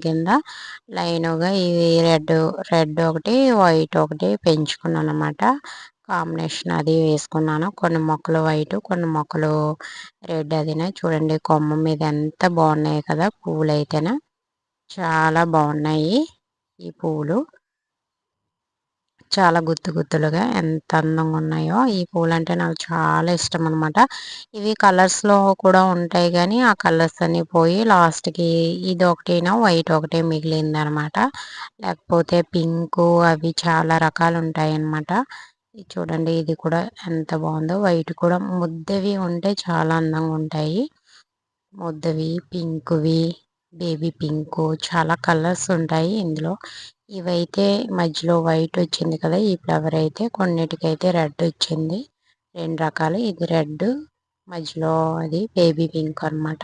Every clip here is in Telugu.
కింద లైన్గా ఇవి రెడ్ రెడ్ ఒకటి వైట్ ఒకటి పెంచుకున్నాను అనమాట. కాంబినేషన్ అది వేసుకున్నాను. కొన్ని మొక్కలు వైట్, కొన్ని మొక్కలు రెడ్. అదినే చూడండి కొమ్మ మీద ఎంత బాగున్నాయి కదా పువ్వులు అయితేనే. చాలా బాగున్నాయి ఈ పువ్వులు. చాలా గుత్తు గుత్తులుగా ఎంత అందంగా ఉన్నాయో. ఈ పూలు అంటే నాకు చాలా ఇష్టం అనమాట. ఇవి కలర్స్లో కూడా ఉంటాయి కానీ ఆ కలర్స్ అన్ని పోయి లాస్ట్కి ఇది ఒకటేనా వైట్ ఒకటే మిగిలింది అనమాట. లేకపోతే పింకు అవి చాలా రకాలు ఉంటాయి అన్నమాట. ఇది చూడండి, ఇది కూడా ఎంత బాగుందో. వైట్ కూడా ముద్దవి ఉంటే చాలా అందంగా ఉంటాయి. ముద్దవి, పింక్వి, బేబీ పింకు, చాలా కలర్స్ ఉంటాయి ఇందులో. ఇవైతే మధ్యలో వైట్ వచ్చింది కదా, ఈ ఫ్లవర్ అయితే. కొన్నిటికైతే రెడ్ వచ్చింది. రెండు రకాలు, ఇది రెడ్, మధ్యలో అది బేబీ పింక్ అనమాట.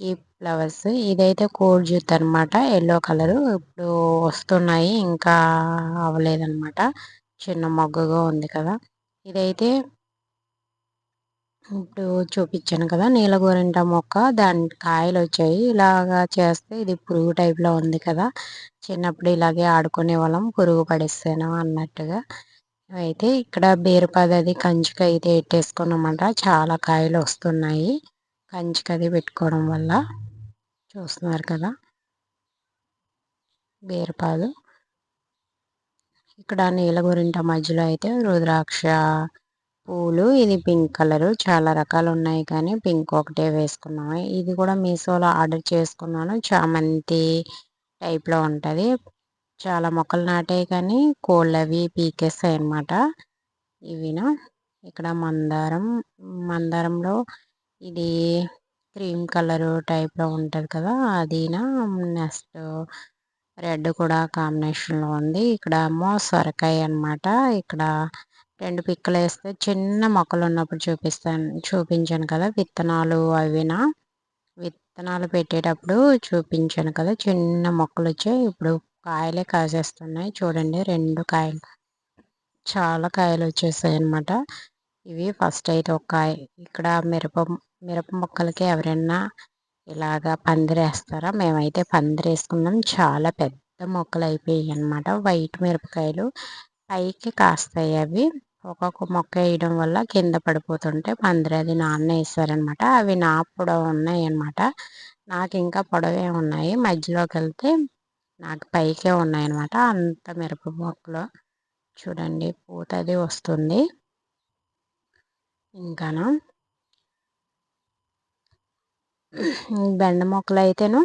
ఈ ఫ్లవర్స్ ఇదైతే కోడిజూత్ అనమాట, ఎల్లో కలరు. ఇప్పుడు వస్తున్నాయి, ఇంకా అవ్వలేదన్నమాట. చిన్న మొగ్గగా ఉంది కదా. ఇదైతే ఇప్పుడు చూపించాను కదా నీలగోరింట మొక్క, దాని కాయలు వచ్చాయి. ఇలాగా చేస్తే ఇది పురుగు టైప్లో ఉంది కదా. చిన్నప్పుడు ఇలాగే ఆడుకునే వాళ్ళం, పురుగు పడేసాను అన్నట్టుగా. అయితే ఇక్కడ బీరపాదు అది కంచికి అయితే ఎట్టేసుకున్నామంట. చాలా కాయలు వస్తున్నాయి కంచికి అది పెట్టుకోవడం వల్ల. చూస్తున్నారు కదా బీరపాదు. ఇక్కడ నీలగోరింట మధ్యలో అయితే రుద్రాక్ష పూలు. ఇది పింక్ కలరు. చాలా రకాలు ఉన్నాయి కానీ పింక్ ఒకటే వేసుకున్నాము. ఇది కూడా మీషోలో ఆర్డర్ చేసుకున్నాను. చామంతి టైప్లో ఉంటుంది. చాలా మొక్కలు నాటాయి కానీ కోళ్ళు అవి పీకేస్తాయి అన్నమాట. ఇవినా ఇక్కడ మందారంలో ఇది క్రీమ్ కలరు టైప్లో ఉంటుంది కదా అదినా. నెక్స్ట్ రెడ్ కూడా కాంబినేషన్లో ఉంది. ఇక్కడ ఏమో సొరకాయ అన్నమాట. ఇక్కడ రెండు పిక్కలు వేస్తే చిన్న మొక్కలు ఉన్నప్పుడు చూపించాను కదా విత్తనాలు అవినా. విత్తనాలు పెట్టేటప్పుడు చూపించాను కదా, చిన్న మొక్కలు వచ్చాయి. ఇప్పుడు కాయలే కాసేస్తున్నాయి. చూడండి, రెండు కాయలు, చాలా కాయలు వచ్చేసాయి అన్నమాట. ఇవి ఫస్ట్ అయితే ఒక కాయ. ఇక్కడ మిరప మొక్కలకి ఎవరైనా ఇలాగా పందిరేస్తారా? మేమైతే పందిరేసుకున్నాం. చాలా పెద్ద మొక్కలు అయిపోయాయి అన్నమాట. వైట్ మిరపకాయలు పైకి కాస్తాయి. అవి ఒక్కొక్క మొక్క వేయడం వల్ల కింద పడిపోతుంటే పందిరి అది నాన్న వేసారనమాట. అవి నా పొడవు ఉన్నాయి అన్నమాట. నాకు ఇంకా పొడవే ఉన్నాయి. మధ్యలోకి వెళ్తే నాకు పైకే ఉన్నాయి అన్నమాట. అంత మిరప మొక్కలు చూడండి, పూత అది వస్తుంది. ఇంకాను బెండ మొక్కలు అయితేను